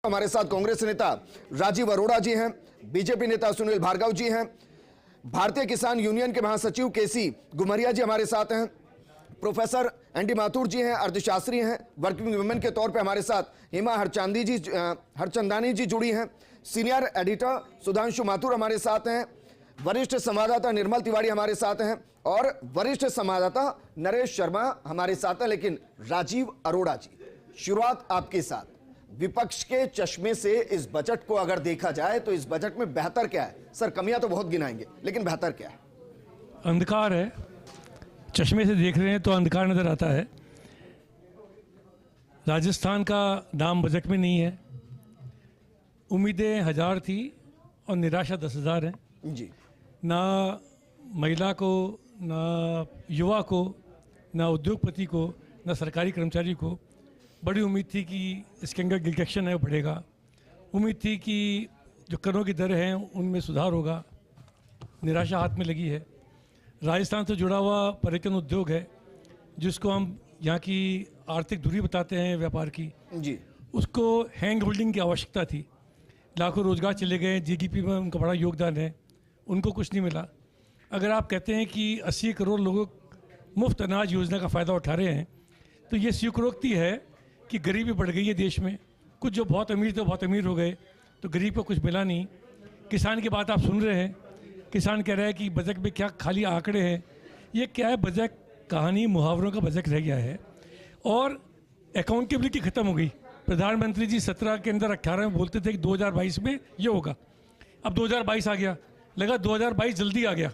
हमारे साथ कांग्रेस नेता राजीव अरोड़ा जी हैं, बीजेपी नेता सुनील भार्गव जी हैं, भारतीय किसान यूनियन के महासचिव केसी गुमरिया जी हमारे साथ हैं, प्रोफेसर एनडी माथुर जी हैं, अर्थशास्त्री हैं, वर्किंग वुमेन के तौर पे हमारे साथ हेमा हरचंदानी जी जुड़ी हैं, सीनियर एडिटर सुधांशु माथुर हमारे साथ हैं, वरिष्ठ संवाददाता निर्मल तिवारी हमारे साथ हैं और वरिष्ठ संवाददाता नरेश शर्मा हमारे साथ हैं। लेकिन राजीव अरोड़ा जी, शुरुआत आपके साथ। विपक्ष के चश्मे से इस बजट को अगर देखा जाए तो इस बजट में बेहतर क्या है? सर, कमियां तो बहुत गिनाएंगे, लेकिन बेहतर क्या है? अंधकार है। चश्मे से देख रहे हैं तो अंधकार नजर आता है। राजस्थान का नाम बजट में नहीं है। उम्मीदें 1000 थी और निराशा 10,000 है जी। ना महिला को, ना युवा को, ना उद्योगपति को, ना सरकारी कर्मचारी को बड़ी उम्मीद थी कि इसके अंदर डिडक्शन है वो बढ़ेगा। उम्मीद थी कि जो करों की दर हैं उनमें सुधार होगा। निराशा हाथ में लगी है। राजस्थान से जुड़ा हुआ पर्यटन उद्योग है, जिसको हम यहाँ की आर्थिक दूरी बताते हैं व्यापार की जी, उसको हैंड होल्डिंग की आवश्यकता थी। लाखों रोजगार चले गए, जीडीपी में उनका बड़ा योगदान है, उनको कुछ नहीं मिला। अगर आप कहते हैं कि 80 करोड़ लोग मुफ्त अनाज योजना का फ़ायदा उठा रहे हैं तो ये स्वीकारोक्ति है कि गरीबी बढ़ गई है देश में। कुछ जो बहुत अमीर थे बहुत अमीर हो गए, तो गरीब को कुछ मिला नहीं। किसान की बात आप सुन रहे हैं। किसान कह रहा है कि बजट में क्या खाली आंकड़े हैं। ये क्या है? बजट कहानी मुहावरों का बजट रह गया है और अकाउंटेबिलिटी ख़त्म हो गई। प्रधानमंत्री जी 17 के अंदर 18 में बोलते थे कि 2022 में ये होगा। अब 2022 आ गया, लगा 2022 जल्दी आ गया,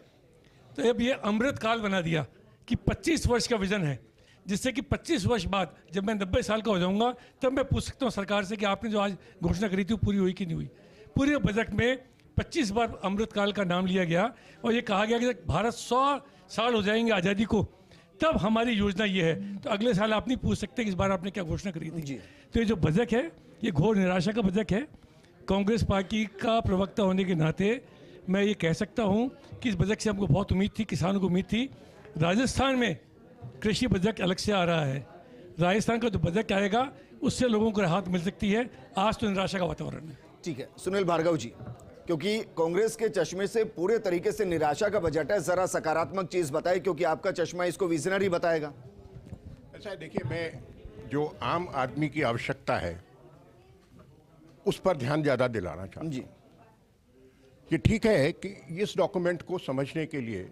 तो अब ये अमृत काल बना दिया कि 25 वर्ष का विज़न है, जिससे कि 25 वर्ष बाद जब मैं 90 साल का हो जाऊंगा तब मैं पूछ सकता हूँ सरकार से कि आपने जो आज घोषणा करी थी वो पूरी हुई कि नहीं हुई। पूरे बजट में 25 बार अमृतकाल का नाम लिया गया और ये कहा गया कि भारत 100 साल हो जाएंगे आज़ादी को, तब हमारी योजना ये है। तो अगले साल आप नहीं पूछ सकते कि इस बार आपने क्या घोषणा करी थी। तो ये जो बजट है ये घोर निराशा का बजट है। कांग्रेस पार्टी का प्रवक्ता होने के नाते मैं ये कह सकता हूँ कि इस बजट से हमको बहुत उम्मीद थी, किसानों को उम्मीद थी। राजस्थान में कृषि बजट अलग से आ रहा है। राजस्थान का जो बजट आएगा उससे लोगों को राहत मिल सकती है। आज तो निराशा का वातावरण है। ठीक है सुनील भार्गव जी, क्योंकि कांग्रेस के चश्मे से पूरे तरीके से निराशा का बजट है, जरा सकारात्मक चीज बताएं, क्योंकि आपका चश्मा इसको विजनरी बताएगा। ऐसा है, देखिए, मैं जो आम आदमी की आवश्यकता है उस पर ध्यान ज्यादा दिलाना चाहता हूं जी। कि ठीक है कि इस डॉक्यूमेंट को समझने के लिए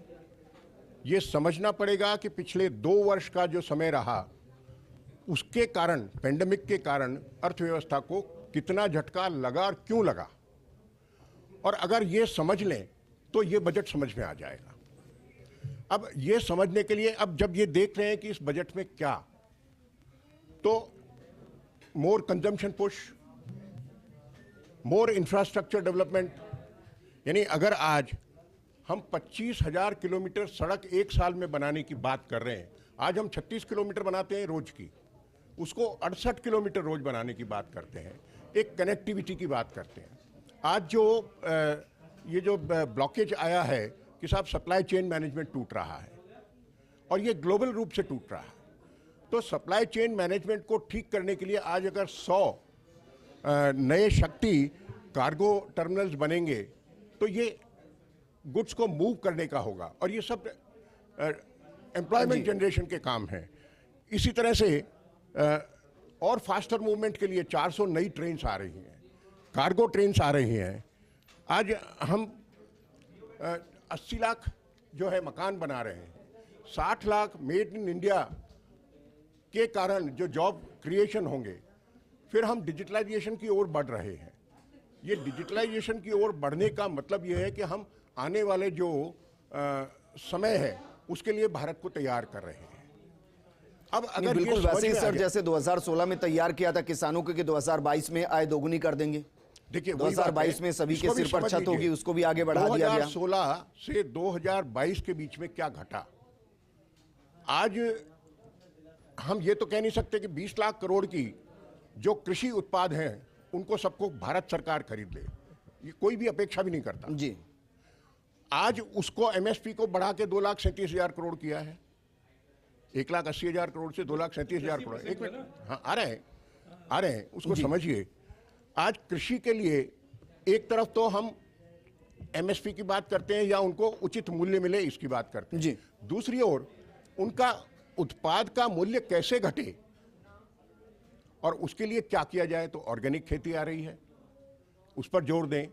ये समझना पड़ेगा कि पिछले 2 वर्ष का जो समय रहा उसके कारण, पेंडेमिक के कारण अर्थव्यवस्था को कितना झटका लगा और क्यों लगा। और अगर ये समझ लें तो ये बजट समझ में आ जाएगा। अब ये समझने के लिए, अब जब ये देख रहे हैं कि इस बजट में क्या, तो मोर कंजम्पशन पुश, मोर इंफ्रास्ट्रक्चर डेवलपमेंट, यानी अगर आज हम 25,000 किलोमीटर सड़क एक साल में बनाने की बात कर रहे हैं, आज हम 36 किलोमीटर बनाते हैं रोज की, उसको 68 किलोमीटर रोज बनाने की बात करते हैं, एक कनेक्टिविटी की बात करते हैं। आज जो ये जो ब्लॉकेज आया है कि साहब सप्लाई चेन मैनेजमेंट टूट रहा है और ये ग्लोबल रूप से टूट रहा है, तो सप्लाई चेन मैनेजमेंट को ठीक करने के लिए आज अगर 100 नए शक्ति कार्गो टर्मिनल्स बनेंगे तो ये गुड्स को मूव करने का होगा और ये सब एम्प्लॉयमेंट जनरेशन के काम हैं। इसी तरह से और फास्टर मूवमेंट के लिए 400 नई ट्रेन्स आ रही हैं, कार्गो ट्रेन्स आ रही हैं। आज हम 80 लाख जो है मकान बना रहे हैं, 60 लाख मेड इन इंडिया के कारण जो जॉब क्रिएशन होंगे। फिर हम डिजिटलाइजेशन की ओर बढ़ रहे हैं। ये डिजिटलाइजेशन की ओर बढ़ने का मतलब ये है कि हम आने वाले जो समय है उसके लिए भारत को तैयार कर रहे हैं। अब अगर बिल्कुल वैसे ही सर जैसे 2016 में तैयार किया था किसानों को कि 2022 में आय दोगुनी कर देंगे। देखिए 2022 में सभी के सिर पर छत होगी, उसको भी आगे बढ़ा दिया गया। 2016 से 2022 के बीच में क्या घटा? आज हम ये तो कह नहीं सकते कि 20 लाख करोड़ की जो कृषि उत्पाद हैं उनको सबको भारत सरकार खरीद ले, ये कोई भी अपेक्षा भी नहीं करता जी। आज उसको एमएसपी को बढ़ा के 2,37,000 करोड़ किया है। 1,80,000 करोड़ से 2,37,000 करोड़। एक मिनट, हाँ आ रहे हैं उसको समझिए। आज कृषि के लिए एक तरफ तो हम एमएसपी की बात करते हैं या उनको उचित मूल्य मिले इसकी बात करते हैं जी। दूसरी ओर उनका उत्पाद का मूल्य कैसे घटे और उसके लिए क्या किया जाए, तो ऑर्गेनिक खेती आ रही है, उस पर जोर दें।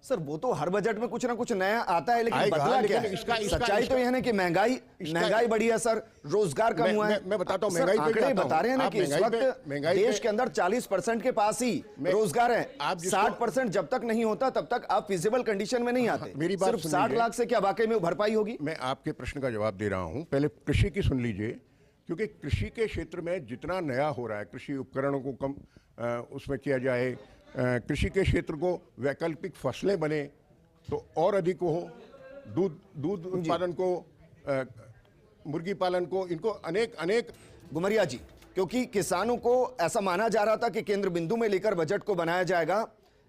सर वो तो हर बजट में कुछ ना कुछ नया आता है, लेकिन आएगा, बदला क्या लेकिन है? सच्चाई तो यह है कि महंगाई बढ़ी है सर, रोजगार कम हुआ है। मैं बताता हूं, सर, महंगाई पे आंकड़े जाता हूं। बता रहे हैं ना आप कि इस वक्त देश के अंदर 40% के पास ही रोजगार है। आप जिसको- 60% जब तक नहीं होता तब तक आप फिजिबल कंडीशन में नहीं आते। मेरी बात सिर्फ सुन 60 लीजिए। लाख से क्या वाकई में भरपाई होगी? मैं आपके प्रश्न का जवाब दे रहा हूं, पहले कृषि की सुन लीजिए, क्योंकि कृषि के क्षेत्र में जितना नया हो रहा है, कृषि उपकरणों को कम उसमें किया जाए, कृषि के क्षेत्र को वैकल्पिक फसलें बने तो और अधिक हो, दूध उत्पादन को, मुर्गी पालन को, इनको अनेक गुमरिया जी, क्योंकि किसानों को ऐसा माना जा रहा था कि केंद्र बिंदु में लेकर बजट को बनाया जाएगा,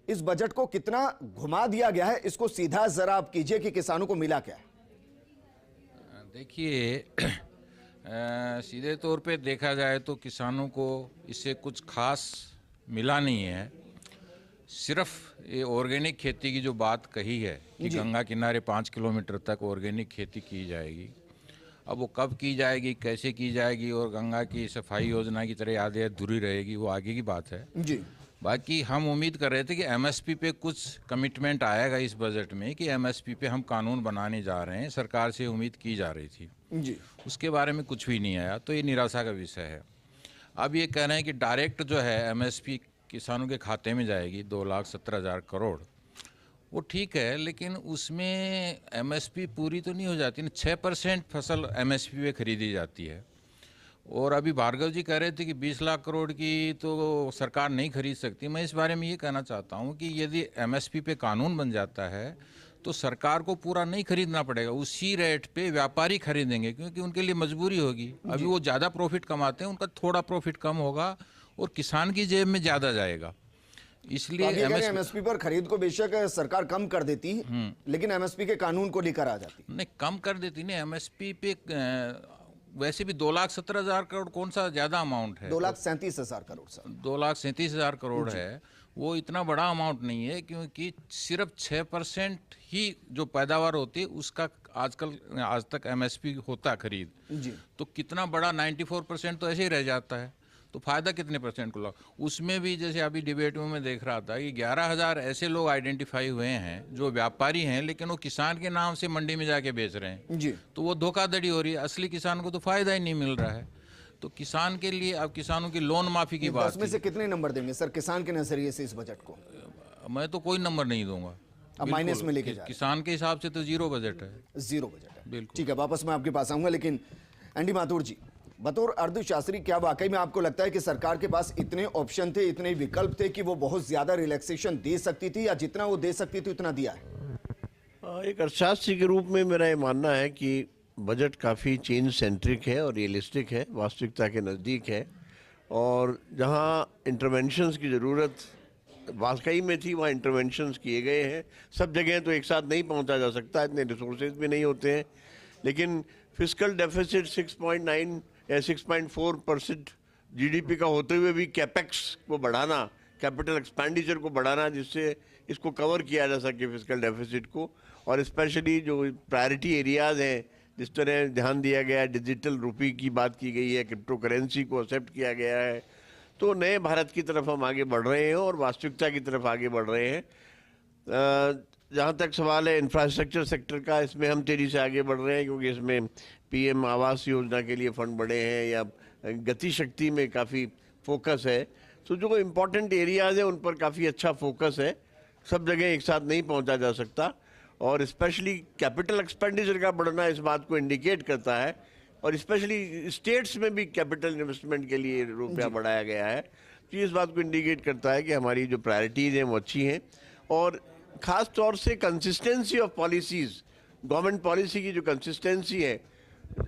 इस बजट को कितना घुमा दिया गया है, इसको सीधा जरा आप कीजिए कि किसानों को मिला क्या है? देखिए, सीधे तौर पे देखा जाए तो किसानों को इससे कुछ खास मिला नहीं है। सिर्फ ये ऑर्गेनिक खेती की जो बात कही है कि गंगा किनारे 5 किलोमीटर तक ऑर्गेनिक खेती की जाएगी, अब वो कब की जाएगी, कैसे की जाएगी और गंगा की सफाई योजना की तरह यादें अधूरी रहेगी, वो आगे की बात है। जी। बाकी हम उम्मीद कर रहे थे कि एमएसपी पे कुछ कमिटमेंट आएगा इस बजट में कि एमएसपी पे हम कानून बनाने जा रहे हैं, सरकार से उम्मीद की जा रही थी। जी। उसके बारे में कुछ भी नहीं आया, तो ये निराशा का विषय है। अब ये कह रहे हैं कि डायरेक्ट जो है एमएसपी किसानों के खाते में जाएगी 2,17,000 करोड़, वो ठीक है, लेकिन उसमें एमएसपी पूरी तो नहीं हो जाती ना। 6% फसल एमएसपी पे खरीदी जाती है, और अभी भार्गव जी कह रहे थे कि 20 लाख करोड़ की तो सरकार नहीं खरीद सकती। मैं इस बारे में ये कहना चाहता हूँ कि यदि एमएसपी पे कानून बन जाता है तो सरकार को पूरा नहीं खरीदना पड़ेगा, उसी रेट पे व्यापारी खरीदेंगे, क्योंकि उनके लिए मजबूरी होगी। अभी वो ज़्यादा प्रॉफिट कमाते हैं, उनका थोड़ा प्रॉफिट कम होगा और किसान की जेब में ज़्यादा जाएगा। इसलिए एमएसपी पर खरीद को बेशक सरकार कम कर देती, लेकिन एमएसपी के कानून को लेकर आ जाती। नहीं, कम कर देती नहीं, एमएसपी पे वैसे भी 2,17,000 करोड़ कौन सा ज़्यादा अमाउंट है? 2,37,000 करोड़ सर। 2,37,000 करोड़ है, वो इतना बड़ा अमाउंट नहीं है, क्योंकि सिर्फ 6% ही जो पैदावार होती है उसका आज तक एमएसपी होता खरीद जी। तो कितना बड़ा 94% तो ऐसे ही रह जाता है, तो फायदा कितने परसेंट को लगा? उसमें भी जैसे अभी डिबेट में मैं देख रहा था कि 11,000 ऐसे लोग आइडेंटिफाई हुए हैं जो व्यापारी हैं, लेकिन वो किसान के नाम से मंडी में जाके बेच रहे हैं जी। तो वो धोखाधड़ी हो रही है, असली किसान को तो फायदा ही नहीं मिल रहा है। तो किसान के लिए अब किसानों की लोन माफी की बात, 10 में से कितने नंबर देंगे सर किसान के नजरिए से इस बजट को? मैं तो कोई नंबर नहीं दूंगा, अब माइनस में लेके जा रहे हैं। किसान के हिसाब से तो जीरो बजट है। जीरो बजट है, बिल्कुल। ठीक है, वापस मैं आपके पास आऊंगा, लेकिन एनडी माथुर जी, बतौर अर्थशास्त्री, क्या वाकई में आपको लगता है कि सरकार के पास इतने ऑप्शन थे, इतने विकल्प थे कि वो बहुत ज्यादा रिलैक्सेशन दे सकती थी, या जितना वो दे सकती थी उतना दिया है? एक अर्थशास्त्री के रूप में मेरा ये मानना है कि बजट काफ़ी चेंज सेंट्रिक है और रियलिस्टिक है, वास्तविकता के नज़दीक है, और जहाँ इंटरवेंशंस की ज़रूरत वाकई में थी वहाँ इंटरवेंशंस किए गए हैं। सब जगह तो एक साथ नहीं पहुँचा जा सकता, इतने रिसोर्सेज भी नहीं होते हैं, लेकिन फिस्कल डेफिसिट 6.9 या 6.4% जीडीपी का होते हुए भी कैपेक्स को बढ़ाना, कैपिटल एक्सपेंडिचर को बढ़ाना, जिससे इसको कवर किया जा सके फिस्कल डेफिसिट को, और स्पेशली जो प्रायोरिटी एरियाज़ हैं, जिस तरह ध्यान दिया गया है, डिजिटल रुपये की बात की गई है, क्रिप्टो करेंसी को एक्सेप्ट किया गया है, तो नए भारत की तरफ हम आगे बढ़ रहे हैं और वास्तविकता की तरफ आगे बढ़ रहे हैं। जहाँ तक सवाल है इंफ्रास्ट्रक्चर सेक्टर का, इसमें हम तेज़ी से आगे बढ़ रहे हैं, क्योंकि इसमें पीएम आवास योजना के लिए फंड बढ़े हैं, या गति शक्ति में काफ़ी फोकस है। तो जो इम्पोर्टेंट एरियाज़ हैं उन पर काफ़ी अच्छा फोकस है। सब जगह एक साथ नहीं पहुंचा जा सकता, और स्पेशली कैपिटल एक्सपेंडिचर का बढ़ना इस बात को इंडिकेट करता है, और स्पेशली स्टेट्स में भी कैपिटल इन्वेस्टमेंट के लिए रुपया बढ़ाया गया है, तो इस बात को इंडिकेट करता है कि हमारी जो प्रायोरिटीज़ हैं वो अच्छी हैं, और ख़ास तौर से consistency of policies, government policy की जो कंसिस्टेंसी है,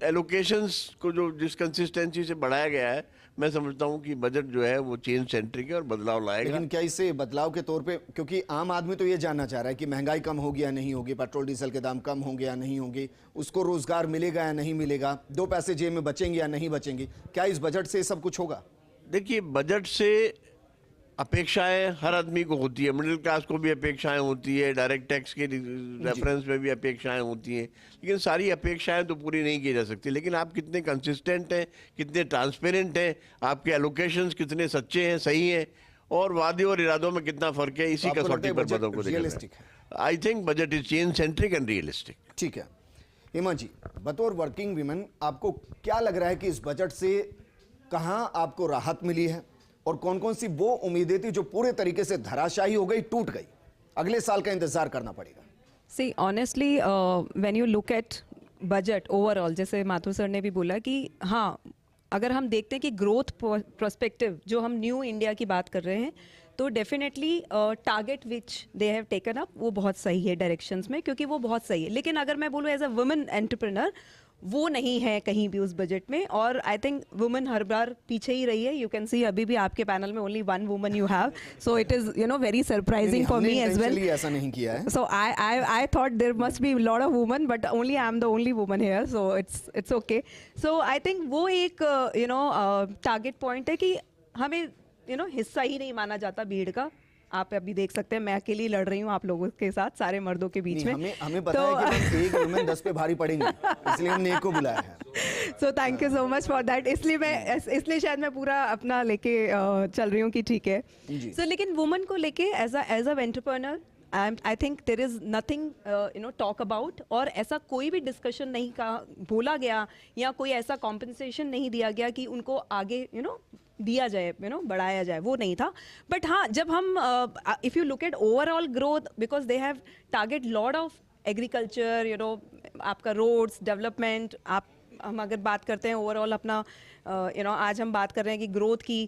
एलोकेशंस को जो जिस कंसिस्टेंसी से बढ़ाया गया है, मैं समझता हूं कि बजट जो है वो चेंज सेंट्रिक है और बदलाव लाएगा। लेकिन क्या इससे बदलाव के तौर पे, क्योंकि आम आदमी तो ये जानना चाह रहा है कि महंगाई कम होगी या नहीं होगी, पेट्रोल डीजल के दाम कम होंगे या नहीं होंगे, उसको रोजगार मिलेगा या नहीं मिलेगा, 2 पैसे जेब में बचेंगे या नहीं बचेंगे, क्या इस बजट से सब कुछ होगा? देखिए, बजट से अपेक्षाएं हर आदमी को होती है, मिडिल क्लास को भी अपेक्षाएं होती है, डायरेक्ट टैक्स के रेफरेंस में भी अपेक्षाएं होती हैं, लेकिन सारी अपेक्षाएं तो पूरी नहीं की जा सकती। लेकिन आप कितने कंसिस्टेंट हैं, कितने ट्रांसपेरेंट हैं, आपके एलोकेशंस कितने सच्चे हैं, सही हैं, और वादे और इरादों में कितना फर्क है, इसी आपको लगता कसौटी है पर बजट पदों को रियलिस्टिक देखना। I think budget is change centric and realistic. ठीक है हेमा जी, बतौर वर्किंग वीमेन आपको क्या लग रहा है कि इस बजट से कहां आपको राहत मिली है और कौन कौन सी वो उम्मीदें थी जो पूरे तरीके से धराशायी हो गई, टूट गई, अगले साल का इंतजार करना पड़ेगा? See, honestly, when you look at budget overall, जैसे माथुर सर ने भी बोला कि हाँ, अगर हम देखते हैं कि ग्रोथ प्रोस्पेक्टिव जो हम न्यू इंडिया की बात कर रहे हैं, तो definitely target which they have taken up वो बहुत सही है डायरेक्शंस में, क्योंकि वो बहुत सही है। लेकिन अगर मैं बोलूँ एज अ वुमेन एंटरप्रेन्योर, वो नहीं है कहीं भी उस बजट में, और आई थिंक वुमेन हर बार पीछे ही रही है। यू कैन सी अभी भी आपके पैनल में only one woman you have, so it is very surprising for me as well. ऐसा नहीं किया है। So I thought there must be a lot of women, but only I'm the only woman here, so it's okay. So I think वो एक target point है कि हमें हिस्सा ही नहीं माना जाता भीड़ का। आप अभी देख सकते हैं मैं अकेली लड़ रही हूँ आप लोगों के साथ, सारे मर्दों के बीच में। हमें पता है कि हम एक वुमेन 10 पे भारी पड़ेंगे, इसलिए हमने एक को बुलाया है। So thank you so much for that. इसलिए शायद मैं पूरा अपना लेके चल रही हूँ कि ठीक है। सो लेकिन वुमन को लेके as a entrepreneur I think there is nothing talk about, और ऐसा कोई भी डिस्कशन नहीं बोला गया या कोई ऐसा कॉम्पनसेशन नहीं दिया गया कि उनको आगे दिया जाए, बढ़ाया जाए, वो नहीं था। बट हाँ, जब हम if you look at overall growth, because they have target lot of agriculture, आपका रोड्स डेवलपमेंट, हम अगर बात करते हैं ओवरऑल अपना आज हम बात कर रहे हैं कि ग्रोथ की,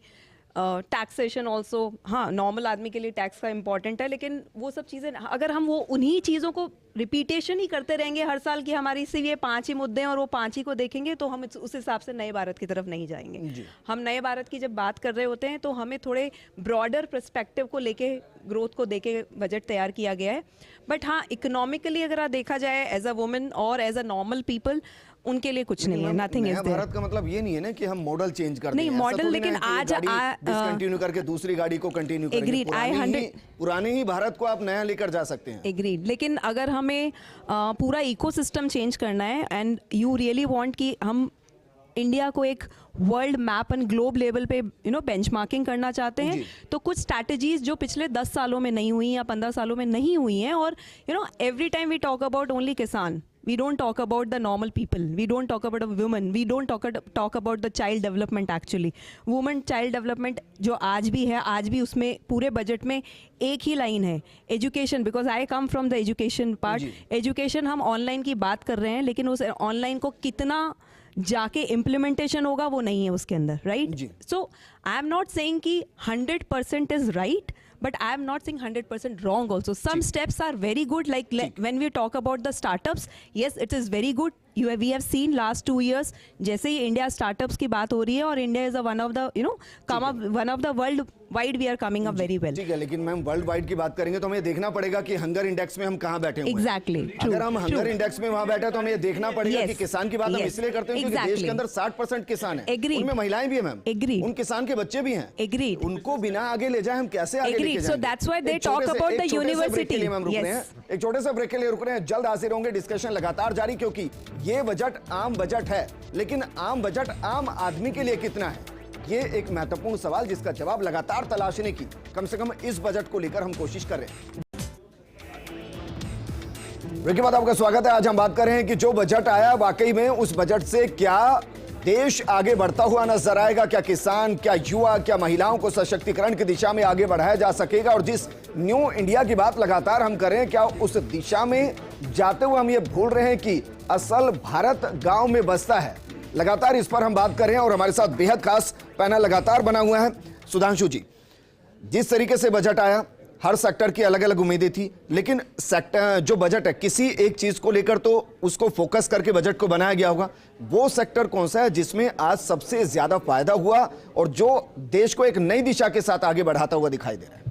टैक्सेशन ऑल्सो, हाँ नॉर्मल आदमी के लिए टैक्स का इंपॉर्टेंट है, लेकिन वो सब चीज़ें अगर हम वो उन्हीं चीज़ों को रिपीटेशन ही करते रहेंगे हर साल कि हमारी सिर्फ ये 5 ही मुद्दे हैं और वो 5 ही को देखेंगे, तो हम उस हिसाब से नए भारत की तरफ नहीं जाएंगे। हम नए भारत की जब बात कर रहे होते हैं तो हमें थोड़े ब्रॉडर पर्सपेक्टिव को लेके, ग्रोथ को देके बजट तैयार किया गया है। बट हाँ, इकोनॉमिकली अगर देखा जाए एज अ वुमेन और एज अ नॉर्मल पीपल, उनके लिए कुछ नहीं है, नथिंग इज देयर। भारत का मतलब ये नहीं है ना कि हम मॉडल चेंज कर दें। नहीं, मॉडल, लेकिन आज डिसकंटिन्यू करके दूसरी गाड़ी को कंटिन्यू करेंगे। एग्रीड, पुराने ही भारत को आप नया लेकर जा सकते हैं। एग्रीड, लेकिन अगर हमें पूरा इकोसिस्टम चेंज करना है एंड यू रियली वांट कि हम इंडिया को एक world map and globe level पे बेंचमार्किंग करना चाहते हैं, तो कुछ स्ट्रैटेजीज जो पिछले 10 सालों में नहीं हुई या 15 सालों में नहीं हुई हैं, और every time we talk about only किसान, we don't talk about the normal people, we don't talk about a women, we don't talk about the child development actually. Women child development जो आज भी है, आज भी उसमें पूरे बजट में एक ही लाइन है, education, because I come from the education part. Education हम ऑनलाइन की बात कर रहे हैं, लेकिन उस ऑनलाइन को कितना जाके इम्प्लीमेंटेशन होगा वो नहीं है उसके अंदर, right? So I am not saying कि 100% is right, but I am not saying 100% wrong also. Some steps are very good, like when we talk about the startups, yes, it is very good. We have seen last 2 years, जैसे ही India startups की बात हो रही है, और India is one of the world wide we are coming up very well. ठीक है, लेकिन मैम वर्ल्ड वाइड की बात करेंगे तो हमें देखना पड़ेगा कि हंगर इंडेक्स में हम कहाँ बैठे हुए हैं। एग्जैक्टली, अगर हम हंगर इंडेक्स में वहां बैठे तो हमें देखना पड़ेगा कि किसान की बात हम इसलिए करते हैं क्योंकि देश के अंदर 60% किसान है, उनमें महिलाएं भी है मैम, उन किसान के बच्चे भी हैं, उनको बिना आगे ले जाए हम कैसे आगे लेके जाएंगे? So that's why they talk about the university. एक छोटे से ब्रेक के लिए रुक रहे हैं, जल्द हाजिर होंगे, डिस्कशन लगातार जारी, क्योंकि ये बजट आम बजट है, लेकिन आम बजट आम आदमी के लिए कितना है, ये एक महत्वपूर्ण सवाल जिसका जवाब लगातार तलाशने की कम से कम इस बजट को लेकर हम कोशिश कर रहे हैं। ब्रेक के बाद आपका स्वागत है। आज हम बात कर रहे हैं कि जो बजट आया वाकई में उस बजट से क्या देश आगे बढ़ता हुआ नजर आएगा, क्या किसान, क्या युवा, क्या महिलाओं को सशक्तिकरण की दिशा में आगे बढ़ाया जा सकेगा, और जिस न्यू इंडिया की बात लगातार हम कर रहे हैं क्या उस दिशा में जाते हुए हम ये भूल रहे हैं कि असल भारत गांव में बसता है। लगातार इस पर हम बात कर रहे हैं और हमारे साथ बेहद खास पैनल लगातार बना हुआ है। सुधांशु जी, जिस तरीके से बजट आया, हर सेक्टर की अलग अलग उम्मीदें थी, लेकिन सेक्टर जो बजट है किसी एक चीज को लेकर तो उसको फोकस करके बजट को बनाया गया होगा, वो सेक्टर कौन सा है जिसमें आज सबसे ज्यादा फायदा हुआ और जो देश को एक नई दिशा के साथ आगे बढ़ाता हुआ दिखाई दे रहा है?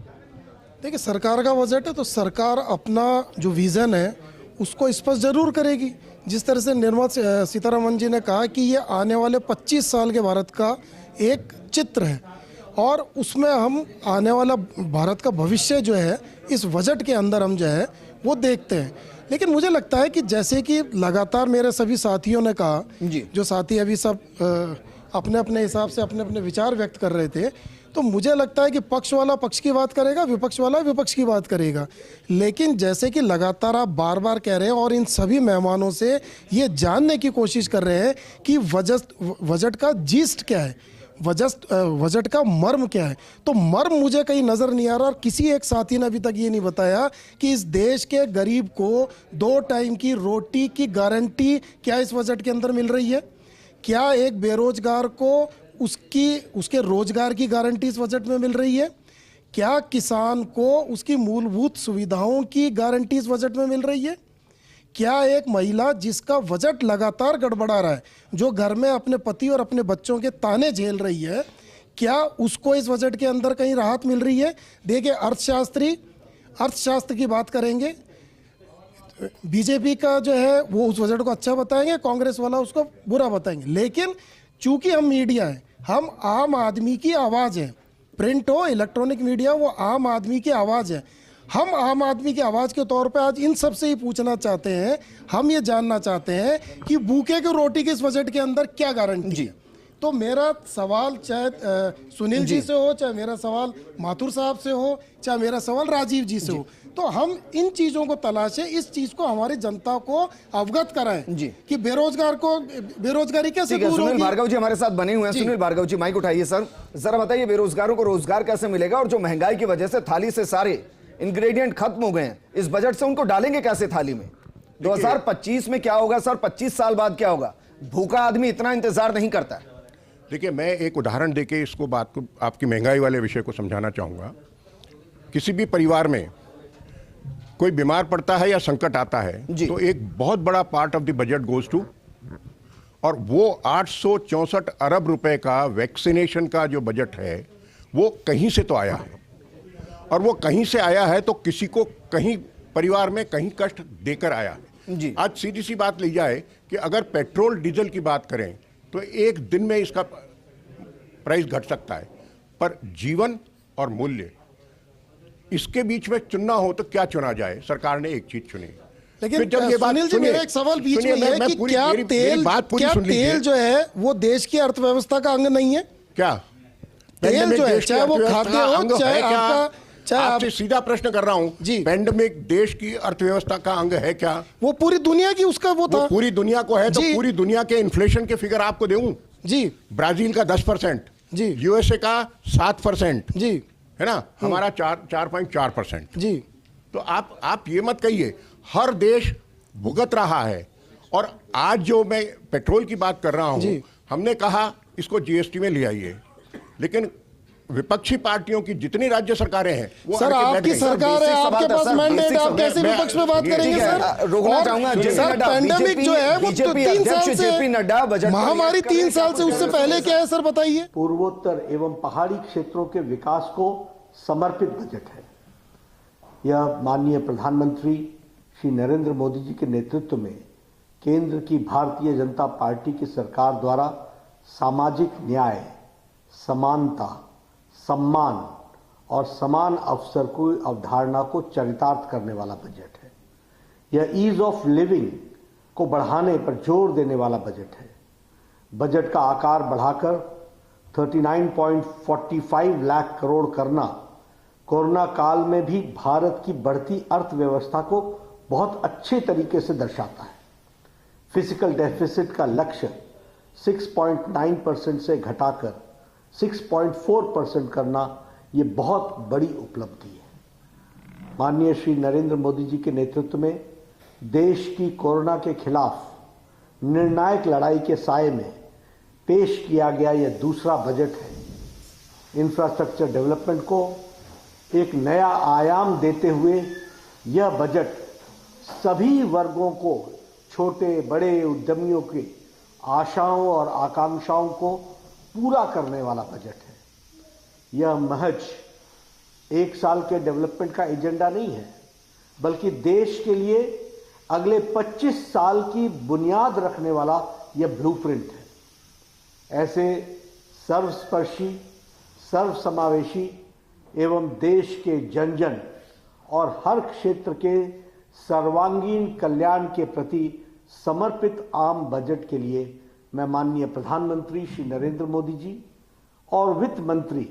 देखिए, सरकार का बजट है तो सरकार अपना जो विजन है उसको स्पष्ट जरूर करेगी। जिस तरह से निर्मला सीतारमण जी ने कहा कि ये आने वाले 25 साल के भारत का एक चित्र है, और उसमें हम आने वाला भारत का भविष्य जो है इस बजट के अंदर हम जो है वो देखते हैं। लेकिन मुझे लगता है कि जैसे कि लगातार मेरे सभी साथियों ने कहा, जो साथी अभी सब अपने अपने हिसाब से अपने अपने विचार व्यक्त कर रहे थे, तो मुझे लगता है कि पक्ष वाला पक्ष की बात करेगा, विपक्ष वाला विपक्ष की बात करेगा। लेकिन जैसे कि लगातार आप बार बार कह रहे हैं और इन सभी मेहमानों से ये जानने की कोशिश कर रहे हैं कि बजट का जीस्ट क्या है, बजट का मर्म क्या है, तो मर्म मुझे कहीं नज़र नहीं आ रहा। और किसी एक साथी ने अभी तक ये नहीं बताया कि इस देश के गरीब को 2 टाइम की रोटी की गारंटी क्या इस बजट के अंदर मिल रही है? क्या एक बेरोजगार को उसके रोजगार की गारंटी इस बजट में मिल रही है? क्या किसान को उसकी मूलभूत सुविधाओं की गारंटी इस बजट में मिल रही है? क्या एक महिला जिसका बजट लगातार गड़बड़ा रहा है, जो घर में अपने पति और अपने बच्चों के ताने झेल रही है, क्या उसको इस बजट के अंदर कहीं राहत मिल रही है? देखिए, अर्थशास्त्र की बात करेंगे, बीजेपी का जो है वो उस बजट को अच्छा बताएंगे, कांग्रेस वाला उसको बुरा बताएंगे। लेकिन चूंकि हम मीडिया हैं, हम आम आदमी की आवाज़ है, प्रिंट हो इलेक्ट्रॉनिक मीडिया, वो आम आदमी की आवाज़ है। हम आम आदमी की आवाज़ के तौर पे आज इन सब से ही पूछना चाहते हैं, हम ये जानना चाहते हैं कि भूखे की रोटी की इस बजट के अंदर क्या गारंटी है। तो मेरा सवाल चाहे सुनील जी से हो, चाहे मेरा सवाल माथुर साहब से हो, चाहे मेरा सवाल राजीव जी से हो, तो हम इन चीजों को तलाशें, इस चीज को हमारी जनता को अवगत कराएं कि बेरोजगार को बेरोजगारी कैसे दूर होगी। सुनील भार्गव जी हमारे साथ बने हुए हैं। सुनील भार्गव जी, माइक उठाइए सर, जरा बताइए बेरोजगारों को रोजगार कैसे मिलेगा, और जो महंगाई की वजह से थाली से सारे इंग्रेडिएंट खत्म हो गए हैं, इस बजट से उनको डालेंगे कैसे थाली में? 2025 में क्या होगा सर? 25 साल बाद क्या होगा? भूखा आदमी इतना इंतजार नहीं करता है। देखिए, मैं एक उदाहरण देके इसको बात को, आपकी महंगाई वाले विषय को समझाना चाहूँगा। किसी भी परिवार में कोई बीमार पड़ता है या संकट आता है तो एक बहुत बड़ा part of the budget goes to, और वो 864 अरब रुपए का वैक्सीनेशन का जो बजट है वो कहीं से तो आया है, और वो कहीं से आया है तो किसी को कहीं परिवार में कहीं कष्ट देकर आया है। आज सीधी सी बात ली जाए कि अगर पेट्रोल डीजल की बात करें तो एक दिन में इसका प्राइस घट सकता है, पर जीवन और मूल्य, इसके बीच में चुनना हो तो क्या चुना जाए? सरकार ने एक चीज चुनी। लेकिन जब ये सुनील जी, मेरा एक सवाल बीच में है कि क्या तेल जो है वो देश की अर्थव्यवस्था का अंग नहीं है? क्या तेल जो है, चाहे वो खाद्य हो, चाहे आपका, आपसे सीधा प्रश्न कर रहा हूं जी, पेंडेमिक देश की अर्थव्यवस्था का अंग है क्या? वो पूरी दुनिया की उसका वो था, पूरी दुनिया को है। तो पूरी दुनिया के इन्फ्लेशन के फिगर आपको दूं जी। ब्राजील का 10% जी, यूएसए का 7% जी, है ना, हमारा 4.4% जी। तो आप ये मत कहिए, हर देश भुगत रहा है। और आज जो मैं पेट्रोल की बात कर रहा हूं, हमने कहा इसको जीएसटी में ले आइए, लेकिन विपक्षी पार्टियों की जितनी राज्य सरकारें हैं वो सर, आपकी सरकार है, आपके पास मैंडेट, आप कैसे विपक्ष में बात करेंगे सर? रोकना चाहूंगा सर, पैंडेमिक जो है वो तो 3 साल से, महामारी 3 साल से, उससे पहले क्या है सर बताइए? पूर्वोत्तर एवं पहाड़ी क्षेत्रों के विकास को समर्पित बजट है। यह माननीय प्रधानमंत्री श्री नरेंद्र मोदी जी के नेतृत्व में केंद्र की भारतीय जनता पार्टी की सरकार द्वारा सामाजिक न्याय, समानता, सम्मान और समान अवसर की अवधारणा को चरितार्थ करने वाला बजट है। यह ईज ऑफ लिविंग को बढ़ाने पर जोर देने वाला बजट है। बजट का आकार बढ़ाकर 39.45 लाख करोड़ करना कोरोना काल में भी भारत की बढ़ती अर्थव्यवस्था को बहुत अच्छे तरीके से दर्शाता है। फिजिकल डेफिसिट का लक्ष्य 6.9% से घटाकर 6.4% करना ये बहुत बड़ी उपलब्धि है। माननीय श्री नरेंद्र मोदी जी के नेतृत्व में देश की कोरोना के खिलाफ निर्णायक लड़ाई के साये में पेश किया गया यह दूसरा बजट है। इंफ्रास्ट्रक्चर डेवलपमेंट को एक नया आयाम देते हुए यह बजट सभी वर्गों को, छोटे बड़े उद्यमियों की आशाओं और आकांक्षाओं को पूरा करने वाला बजट है। यह महज 1 साल के डेवलपमेंट का एजेंडा नहीं है, बल्कि देश के लिए अगले 25 साल की बुनियाद रखने वाला यह ब्लूप्रिंट है। ऐसे सर्वस्पर्शी, सर्वसमावेशी एवं देश के जन जन और हर क्षेत्र के सर्वांगीण कल्याण के प्रति समर्पित आम बजट के लिए मैं माननीय प्रधानमंत्री श्री नरेंद्र मोदी जी और वित्त मंत्री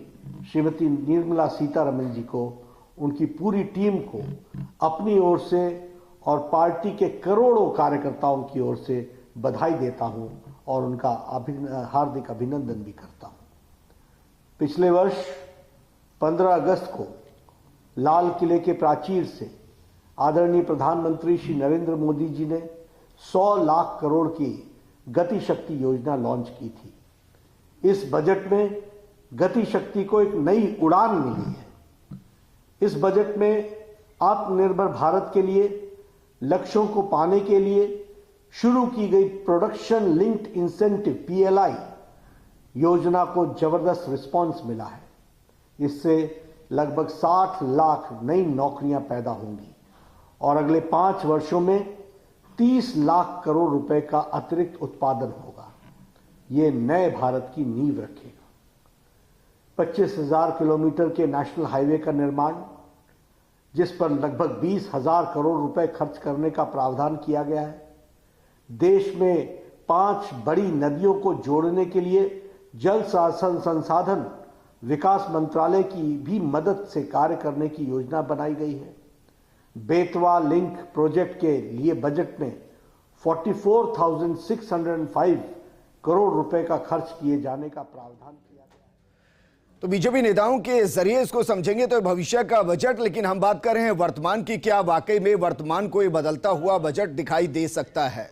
श्रीमती निर्मला सीतारमण जी को, उनकी पूरी टीम को अपनी ओर से और पार्टी के करोड़ों कार्यकर्ताओं की ओर से बधाई देता हूं और उनका हार्दिक अभिनंदन भी करता हूं। पिछले वर्ष 15 अगस्त को लाल किले के प्राचीर से आदरणीय प्रधानमंत्री श्री नरेंद्र मोदी जी ने 100 लाख करोड़ की गति शक्ति योजना लॉन्च की थी। इस बजट में गति शक्ति को एक नई उड़ान मिली है। इस बजट में आत्मनिर्भर भारत के लिए लक्ष्यों को पाने के लिए शुरू की गई प्रोडक्शन लिंक्ड इंसेंटिव PLI योजना को जबरदस्त रिस्पांस मिला है। इससे लगभग 60 लाख नई नौकरियां पैदा होंगी और अगले 5 वर्षों में 30 लाख करोड़ रुपए का अतिरिक्त उत्पादन होगा। ये नए भारत की नींव रखेगा। 25,000 किलोमीटर के नेशनल हाईवे का निर्माण, जिस पर लगभग 20,000 करोड़ रुपए खर्च करने का प्रावधान किया गया है। देश में 5 बड़ी नदियों को जोड़ने के लिए जल संसाधन विकास मंत्रालय की भी मदद से कार्य करने की योजना बनाई गई है। बेतवा लिंक प्रोजेक्ट के लिए बजट में 44,605 करोड़ रुपए का खर्च किए जाने का प्रावधान किया गया। तो बीजेपी नेताओं के जरिए इसको समझेंगे तो भविष्य का बजट, लेकिन हम बात कर रहे हैं वर्तमान की। क्या वाकई में वर्तमान को ये बदलता हुआ बजट दिखाई दे सकता है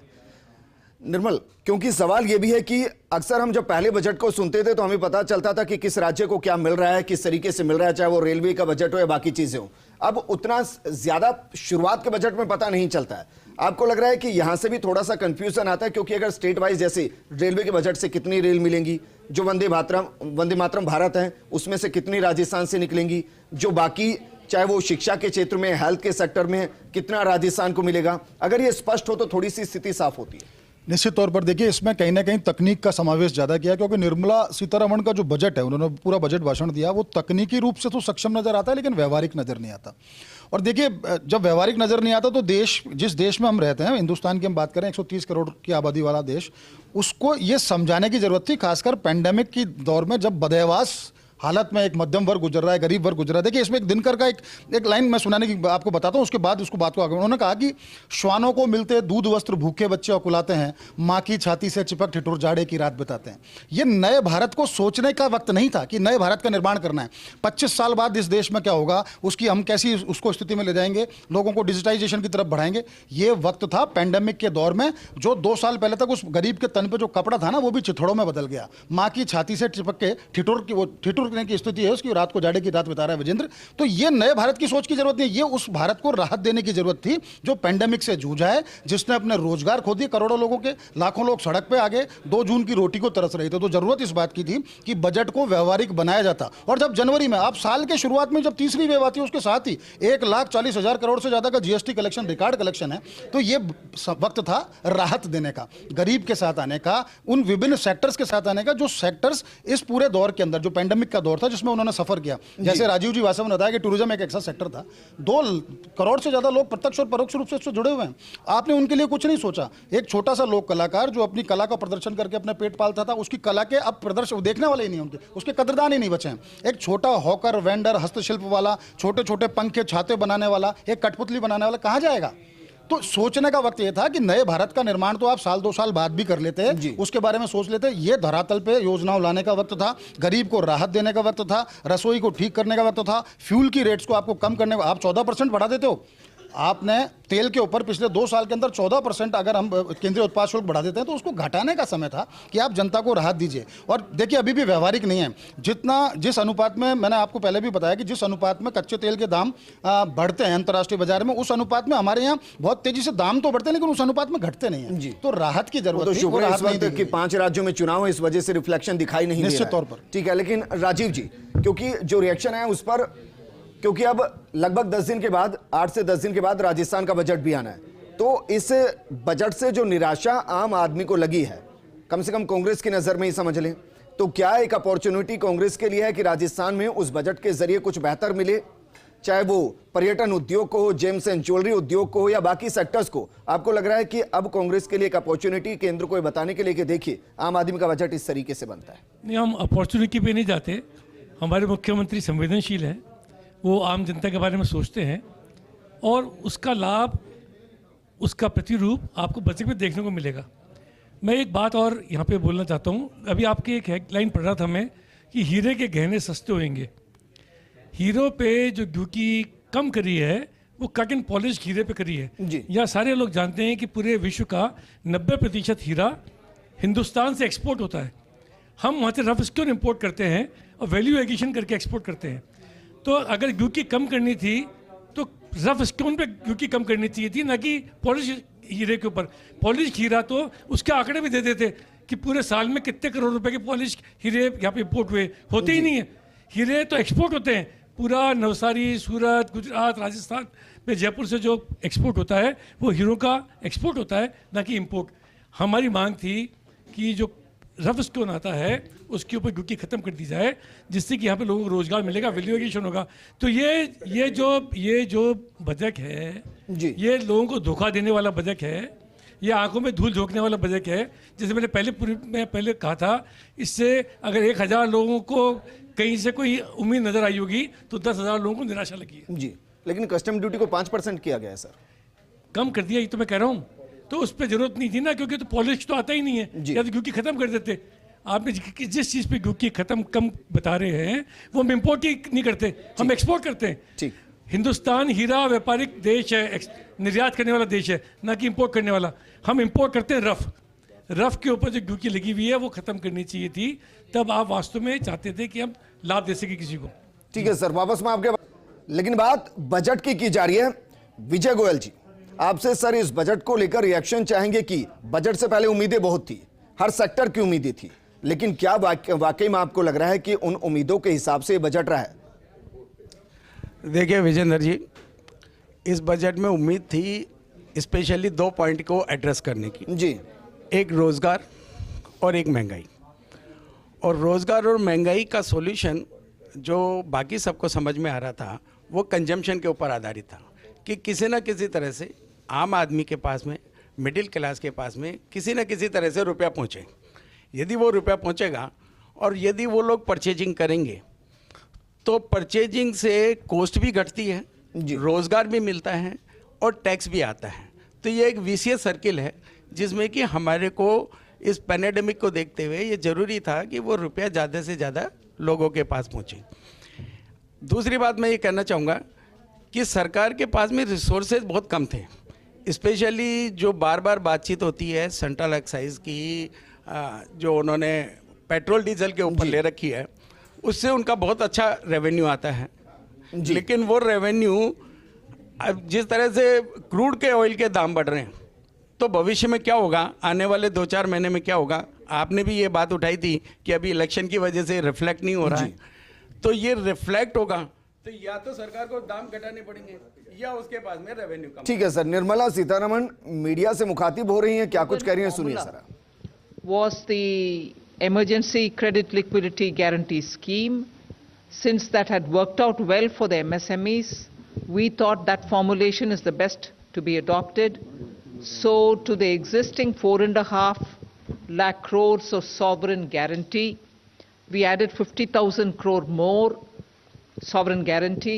निर्मल? क्योंकि सवाल यह भी है कि अक्सर हम जब पहले बजट को सुनते थे तो हमें पता चलता था कि किस राज्य को क्या मिल रहा है, किस तरीके से मिल रहा है, चाहे वो रेलवे का बजट हो या बाकी चीजें हो। अब उतना ज्यादा शुरुआत के बजट में पता नहीं चलता है। आपको लग रहा है कि यहां से भी थोड़ा सा कंफ्यूजन आता है? क्योंकि अगर स्टेट वाइज जैसे रेलवे के बजट से कितनी रेल मिलेंगी, जो वंदे मातरम भारत है उसमें से कितनी राजस्थान से निकलेंगी, जो बाकी चाहे वो शिक्षा के क्षेत्र में, हेल्थ के सेक्टर में कितना राजस्थान को मिलेगा, अगर ये स्पष्ट हो तो थोड़ी सी स्थिति साफ होती है। निश्चित तौर पर देखिए, इसमें कहीं ना कहीं तकनीक का समावेश ज़्यादा किया, क्योंकि निर्मला सीतारमण का जो बजट है, उन्होंने पूरा बजट भाषण दिया, वो तकनीकी रूप से तो सक्षम नजर आता है लेकिन व्यवहारिक नजर नहीं आता। और देखिए, जब व्यवहारिक नजर नहीं आता तो जिस देश में हम रहते हैं, हिंदुस्तान की हम बात करें, 130 करोड़ की आबादी वाला देश, उसको ये समझाने की जरूरत थी, खासकर पैंडेमिक की दौर में जब बदहवास हालत में एक मध्यम वर्ग गुजर रहा है, गरीब वर्ग गुजर रहा है। देखिए, इसमें एक दिनकर का एक लाइन मैं सुनाने की आपको बताता हूँ, उसके बाद उसको बात को आगे। उन्होंने कहा कि श्वानों को मिलते दूध वस्त्र भूखे बच्चे अकुलाते हैं, माँ की छाती से चिपक ठिठुर जाड़े की रात बिताते हैं। ये नए भारत को सोचने का वक्त नहीं था कि नए भारत का निर्माण करना है। 25 साल बाद इस देश में क्या होगा, उसकी हम कैसी उसको स्थिति में ले जाएंगे, लोगों को डिजिटाइजेशन की तरफ बढ़ाएंगे। ये वक्त था पैंडेमिक के दौर में, जो 2 साल पहले तक उस गरीब के तन पे जो कपड़ा था ना, वो भी चिथड़ों में बदल गया। माँ की छाती से चिपक के ठिठुरने की स्थिति है उसकी, रात को जाड़े की रात बिता रहा है विजेंद्र। तो ये नए भारत की सोच की जरूरत नहीं है, ये उस भारत को राहत देने की जरूरत थी जो पैंडेमिक से जूझा है, जिसने अपने रोजगार खो दिए, करोड़ों लोगों के, लाखों लोग सड़क पे आ गए, 2 जून की रोटी को तरस रहे थे। तो जरूरत इस बात की थी कि बजट को व्यवहारिक बनाया जाता। और जब जनवरी में, आप साल के शुरुआत में जब तीसरी वेव आती है, उसके साथ ही 1,40,000 करोड़ से ज्यादा का GST कलेक्शन, रिकॉर्ड कलेक्शन है। तो ये वक्त था राहत देने का, गरीब के साथ आने का, उन विभिन्न सेक्टर्स के साथ आने का, जो सेक्टर्स इस पूरे दौर के अंदर, जो पैंडेमिक का दौर था जिसमें उन्होंने सफर किया। जैसे राजीव जी वास्तव ने बताया कि टूरिज्म एक ऐसा सेक्टर था, 2 करोड़ से ज्यादा लोग प्रत्यक्ष और परोक्ष रूप से इससे जुड़े हुए हैं। आपने उनके लिए कुछ नहीं सोचा। एक छोटा सा लोक कलाकार जो अपनी कला का प्रदर्शन करके अपने पेट पालता था, उसकी कला के अब प्रदर्शन देखने वाले ही नहीं, उनके उसके कदरदान ही नहीं बचे हैं। एक छोटा हॉकर, वेंडर, हस्तशिल्प वाला, छोटे छोटे पंखे छाते बनाने वाला, एक कठपुतली बनाने वाला कहां जाएगा? तो सोचने का वक्त यह था कि नए भारत का निर्माण तो आप साल 2 साल बाद भी कर लेते, उसके बारे में सोच लेते। ये धरातल पे योजनाओं लाने का वक्त था, गरीब को राहत देने का वक्त था, रसोई को ठीक करने का वक्त था, फ्यूल की रेट्स को आपको कम करने का। आप 14% बढ़ा देते हो। आपने तेल के ऊपर पिछले 2 साल के अंदर 14% अगर हम केंद्रीय उत्पाद शुल्क बढ़ा देते हैं, तो उसको घटाने का समय था कि आप जनता को राहत दीजिए। और देखिए, अभी भी व्यवहारिक नहीं है। जिस अनुपात में, मैंने आपको पहले भी बताया कि जिस अनुपात में कच्चे तेल के दाम बढ़ते हैं अंतर्राष्ट्रीय बाजार में, उस अनुपात में हमारे यहाँ बहुत तेजी से दाम तो बढ़ते हैं, लेकिन उस अनुपात में घटते नहीं है। तो राहत की जरूरत है। 5 राज्यों में चुनाव है, इस वजह से रिफ्लेक्शन दिखाई नहीं दे रहा है। निश्चित तौर पर ठीक है, लेकिन राजीव जी, क्योंकि जो रिएक्शन है उस पर, क्योंकि अब लगभग 10 दिन के बाद, 8 से 10 दिन के बाद राजस्थान का बजट भी आना है, तो इस बजट से जो निराशा आम आदमी को लगी है, कम से कम कांग्रेस की नजर में ही समझ लें, तो क्या एक अपॉर्चुनिटी कांग्रेस के लिए है कि राजस्थान में उस बजट के जरिए कुछ बेहतर मिले, चाहे वो पर्यटन उद्योग को हो, जेम्स एंड ज्वेलरी उद्योग को हो या बाकी सेक्टर्स को? आपको लग रहा है कि अब कांग्रेस के लिए एक अपॉर्चुनिटी केंद्र को बताने के लिए कि देखिए आम आदमी का बजट इस तरीके से बनता है? नहीं, हम अपॉर्चुनिटी पे नहीं जाते। हमारे मुख्यमंत्री संवेदनशील हैं, वो आम जनता के बारे में सोचते हैं और उसका लाभ, उसका प्रतिरूप आपको बजट में देखने को मिलेगा। मैं एक बात और यहाँ पे बोलना चाहता हूँ। अभी आपकी एक हेडलाइन पढ़ रहा था मैं कि हीरे के गहने सस्ते होंगे। हीरो पे जो ड्यूटी कम करी है वो कट एंड पॉलिश हीरे पे करी है जी। यहाँ सारे लोग जानते हैं कि पूरे विश्व का 90% हीरा हिंदुस्तान से एक्सपोर्ट होता है। हम वहाँ से रफ स्टोन इंपोर्ट करते हैं और वैल्यू एडिशन करके एक्सपोर्ट करते हैं। तो अगर ड्यूटी कम करनी थी तो रफ स्टोन पे ड्यूटी कम करनी चाहिए थी, ना कि पॉलिश हीरे के ऊपर। पॉलिश हीरा तो उसके आंकड़े भी दे देते कि पूरे साल में कितने करोड़ रुपए के पॉलिश हीरे यहाँ पे इंपोर्ट हुए। होते ही नहीं है, हीरे तो एक्सपोर्ट होते हैं। पूरा नवसारी, सूरत, गुजरात, राजस्थान में जयपुर से जो एक्सपोर्ट होता है वो हीरो का एक्सपोर्ट होता है, ना कि इंपोर्ट। हमारी मांग थी कि जो रफ स्टोन आता है उसके ऊपर ड्यूटी खत्म कर दी जाए, जिससे कि यहाँ पे लोगों को रोजगार मिलेगा, वैल्यूएशन होगा। तो ये जो बजट है जी, ये लोगों को धोखा देने वाला बजट है, ये आंखों में धूल झोंकने वाला बजट है। जैसे मैंने पहले कहा था, इससे अगर 1000 लोगों को कहीं से कोई उम्मीद नजर आई होगी तो 10,000 लोगों को निराशा लगी है। जी, लेकिन कस्टम ड्यूटी को 5% किया गया है सर, कम कर दिया, ये तो मैं कह रहा हूँ। तो उस पर जरूरत नहीं थी ना, क्योंकि तो पॉलिश तो आता ही नहीं है, या तो ड्यूटी खत्म कर देते। आपने जिस चीज़ पे ड्यूटी खत्म कम बता रहे हैं वो हम इम्पोर्ट ही नहीं करते, हम एक्सपोर्ट करते हैं। ठीक, हिंदुस्तान हीरा व्यापारिक देश है, निर्यात करने वाला देश है, ना कि इंपोर्ट करने वाला। हम इंपोर्ट करते हैं रफ के ऊपर जो ड्यूटी लगी हुई है वो खत्म करनी चाहिए थी। तब आप वास्तव में चाहते थे कि हम लाभ दे सके किसी को। ठीक है सर, वापस मैं आपके, लेकिन बात बजट की जा रही है। विजय गोयल जी, आपसे सर इस बजट को लेकर रिएक्शन चाहेंगे कि बजट से पहले उम्मीदें बहुत थी, हर सेक्टर की उम्मीदें थी, लेकिन क्या वाकई में आपको लग रहा है कि उन उम्मीदों के हिसाब से बजट रहा है? देखिए विजेंद्र जी, इस बजट में उम्मीद थी स्पेशली 2 पॉइंट को एड्रेस करने की जी। एक रोज़गार और एक महंगाई। और रोज़गार और महंगाई का सॉल्यूशन जो बाकी सबको समझ में आ रहा था वो कंजम्पशन के ऊपर आधारित था कि किसी न किसी तरह से आम आदमी के पास में, मिडिल क्लास के पास में किसी न किसी तरह से रुपया पहुँचे। यदि वो रुपया पहुँचेगा और यदि वो लोग परचेजिंग करेंगे तो परचेजिंग से कॉस्ट भी घटती है, रोज़गार भी मिलता है और टैक्स भी आता है। तो ये एक विशियस सर्किल है जिसमें कि हमारे को इस पैंडेमिक को देखते हुए ये ज़रूरी था कि वो रुपया ज़्यादा से ज़्यादा लोगों के पास पहुँचे। दूसरी बात मैं ये कहना चाहूँगा कि सरकार के पास में रिसोर्सेज बहुत कम थे, स्पेशली जो बार बार बातचीत होती है सेंट्रल एक्साइज की, जो उन्होंने पेट्रोल डीजल के ऊपर ले रखी है, उससे उनका बहुत अच्छा रेवेन्यू आता है। लेकिन वो रेवेन्यू जिस तरह से क्रूड के ऑयल के दाम बढ़ रहे हैं तो भविष्य में क्या होगा, आने वाले 2-4 महीने में क्या होगा। आपने भी ये बात उठाई थी कि अभी इलेक्शन की वजह से रिफ्लेक्ट नहीं हो रहा है, तो ये रिफ्लेक्ट होगा तो या तो सरकार को दाम घटाने पड़ेंगे या उसके पास में रेवेन्यू कम। ठीक है सर, निर्मला सीतारमण मीडिया से मुखातिब हो रही हैं, क्या कुछ कह रही हैं, सुनिए sir. Was the emergency credit liquidity guarantee scheme. Since that had worked out well for the MSMEs, we thought that formulation is the best to be adopted. So to the existing 4.5 lakh crores of sovereign guarantee, we added 50,000 crore more sovereign guarantee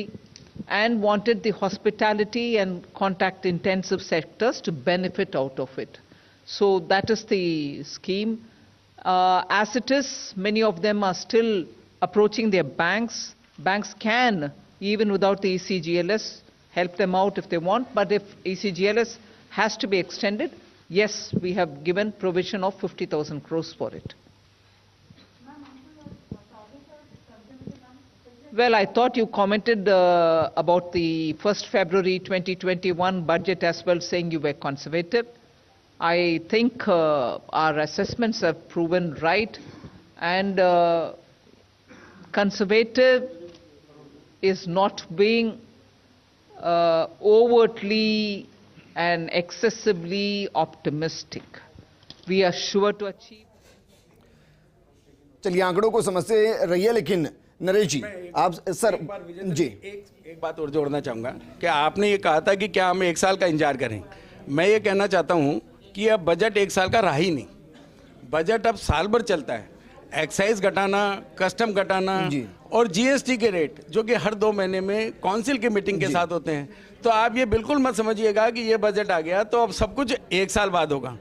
and wanted the hospitality and contact intensive sectors to benefit out of it. So that is the scheme. As it is, many of them are still approaching their banks. Banks can, even without the ECGLS, help them out if they want. But if ECGLS has to be extended, yes, we have given provision of 50,000 crores for it. Well, I thought you commented about the 1st February 2021 budget as well, saying you were conservative. I think our assessments have proven right, and conservative is not being overtly and excessively optimistic. We are sure to achieve. चलिए आंकड़ों को समझते रहिए, लेकिन नरेश जी आप sir जी एक बात और जोड़ना चाहूँगा कि आपने ये कहा था कि क्या हम 1 साल का इंतजार करें। मैं ये कहना चाहता हूँ कि अब बजट 1 साल का रहा ही नहीं, बजट अब साल भर चलता है। एक्साइज घटाना, कस्टम घटाना और जीएसटी के रेट जो कि हर 2 महीने में काउंसिल की मीटिंग के साथ होते हैं, तो आप ये बिल्कुल मत समझिएगा कि ये बजट आ गया तो अब सब कुछ 1 साल बाद होगा।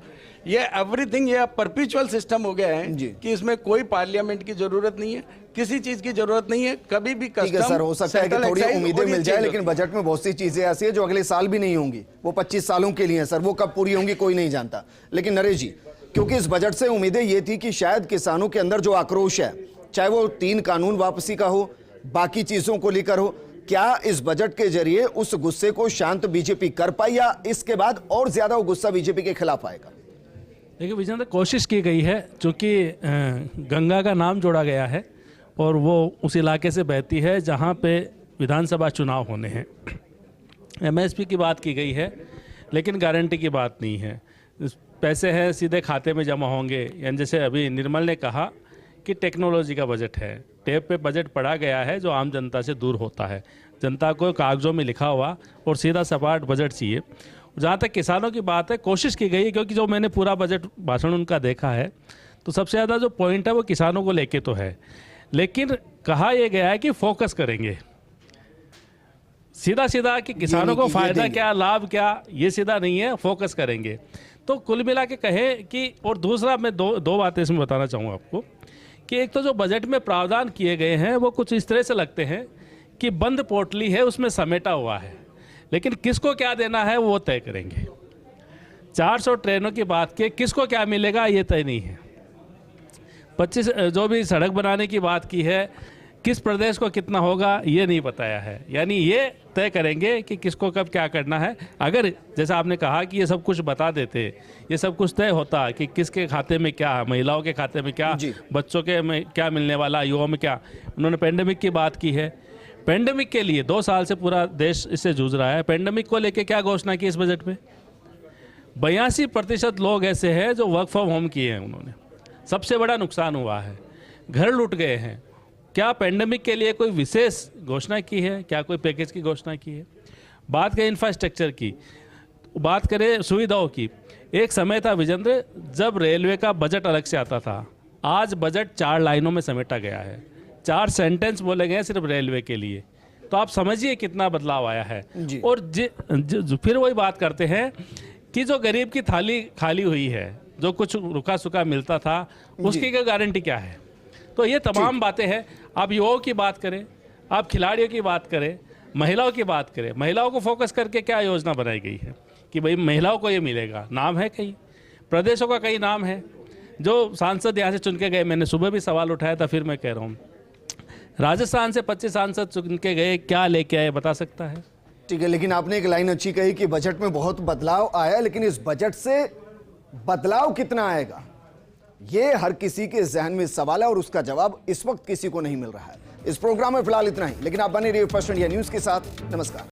ये एवरीथिंग ये परपेचुअल सिस्टम हो गया है कि इसमें कोई पार्लियामेंट की जरूरत नहीं है, किसी चीज की जरूरत नहीं है, कभी भी ठीक है सर, हो सकता है कि थोड़ी उम्मीदें मिल जाए, लेकिन बजट में बहुत सी चीजें ऐसी है जो अगले साल भी नहीं होंगी, वो 25 सालों के लिए है सर, वो कब पूरी होंगी कोई नहीं जानता। लेकिन नरेश जी, क्योंकि इस बजट से उम्मीदें ये थी कि शायद किसानों के अंदर जो आक्रोश है, चाहे वो 3 कानून वापसी का हो, बाकी चीजों को लेकर हो, क्या इस बजट के जरिए उस गुस्से को शांत बीजेपी कर पाई या इसके बाद और ज्यादा वो गुस्सा बीजेपी के खिलाफ आएगा? देखिए विजेंद्र, कोशिश की गई है, चूँकि गंगा का नाम जोड़ा गया है और वो उस इलाके से बहती है जहाँ पे विधानसभा चुनाव होने हैं। एमएसपी की बात की गई है, लेकिन गारंटी की बात नहीं है। पैसे हैं सीधे खाते में जमा होंगे, यानी जैसे अभी निर्मल ने कहा कि टेक्नोलॉजी का बजट है, टेप पे बजट पढ़ा गया है जो आम जनता से दूर होता है। जनता को कागजों में लिखा हुआ और सीधा सपाट बजट चाहिए। जहाँ तक किसानों की बात है, कोशिश की गई है, क्योंकि जो मैंने पूरा बजट भाषण उनका देखा है तो सबसे ज़्यादा जो पॉइंट है वो किसानों को लेके तो है, लेकिन कहा यह गया है कि फोकस करेंगे सीधा सीधा कि किसानों को फ़ायदा क्या, लाभ क्या, ये सीधा नहीं है, फोकस करेंगे। तो कुल मिला के कहें कि, और दूसरा मैं दो बातें इसमें बताना चाहूँगा आपको कि एक तो जो बजट में प्रावधान किए गए हैं वो कुछ इस तरह से लगते हैं कि बंद पोटली है, उसमें समेटा हुआ है, लेकिन किसको क्या देना है वो तय करेंगे। 400 ट्रेनों की बात की, किसको क्या मिलेगा ये तय नहीं है। 25 जो भी सड़क बनाने की बात की है, किस प्रदेश को कितना होगा ये नहीं बताया है, यानी ये तय करेंगे कि किसको कब क्या करना है। अगर जैसा आपने कहा कि ये सब कुछ बता देते, ये सब कुछ तय होता कि किसके खाते में क्या, महिलाओं के खाते में क्या, बच्चों के में क्या मिलने वाला, युवाओं में क्या। उन्होंने पेंडेमिक की बात की है, पेंडेमिक के लिए 2 साल से पूरा देश इससे जूझ रहा है। पेंडेमिक को लेके क्या घोषणा की इस बजट में? 82% लोग ऐसे हैं जो वर्क फ्रॉम होम किए हैं उन्होंने, सबसे बड़ा नुकसान हुआ है, घर लूट गए हैं। क्या पेंडेमिक के लिए कोई विशेष घोषणा की है? क्या कोई पैकेज की घोषणा की है? बात करें इंफ्रास्ट्रक्चर की, बात करें सुविधाओं की, एक समय था विजेंद्र जब रेलवे का बजट अलग से आता था, आज बजट 4 लाइनों में समेटा गया है, 4 सेंटेंस बोले गए सिर्फ रेलवे के लिए। तो आप समझिए कितना बदलाव आया है। और फिर वही बात करते हैं कि जो गरीब की थाली खाली हुई है, जो कुछ रुका सुखा मिलता था, उसकी क्या गारंटी क्या है? तो ये तमाम बातें हैं। आप युवाओं की बात करें, आप खिलाड़ियों की बात करें, महिलाओं की बात करें, महिलाओं को फोकस करके क्या योजना बनाई गई है कि भाई महिलाओं को ये मिलेगा? नाम है कहीं, प्रदेशों का कई नाम है। जो सांसद यहाँ से चुन के गए, मैंने सुबह भी सवाल उठाया था, फिर मैं कह रहा हूँ, राजस्थान से 25 सांसद चुन के गए, क्या लेके आए बता सकता है? ठीक है, लेकिन आपने एक लाइन अच्छी कही कि बजट में बहुत बदलाव आया, लेकिन इस बजट से बदलाव कितना आएगा ये हर किसी के जहन में सवाल है और उसका जवाब इस वक्त किसी को नहीं मिल रहा है। इस प्रोग्राम में फिलहाल इतना ही, लेकिन आप बने रहिए फर्स्ट इंडिया न्यूज के साथ। नमस्कार।